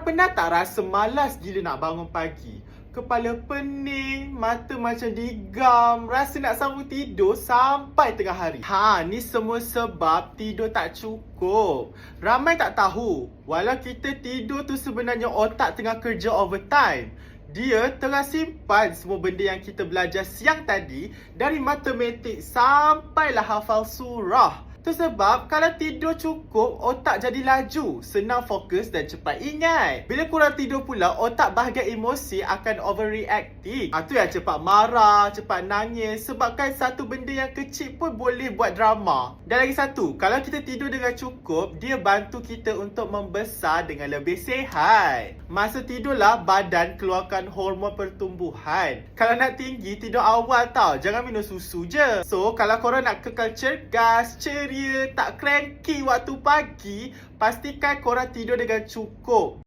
pernah tak rasa malas gila nak bangun pagi? Kepala pening, mata macam digam, rasa nak sambung tidur sampai tengah hari. Ni semua sebab tidur tak cukup. Ramai tak tahu, walau kita tidur tu sebenarnya otak tengah kerja overtime. Dia tengah simpan semua benda yang kita belajar siang tadi, dari matematik sampailah hafal surah. Itu sebab kalau tidur cukup, otak jadi laju, senang fokus dan cepat ingat. Bila kurang tidur pula, otak bahagian emosi akan overreacting. Itu yang cepat marah, cepat nangis, sebabkan satu benda yang kecil pun boleh buat drama. Dan lagi satu, kalau kita tidur dengan cukup, dia bantu kita untuk membesar dengan lebih sihat. Masa tidurlah badan keluarkan hormon pertumbuhan. Kalau nak tinggi, tidur awal tau, jangan minum susu je. So, kalau korang nak kekal cergas, ceria, tak cranky waktu pagi, pastikan korang tidur dengan cukup.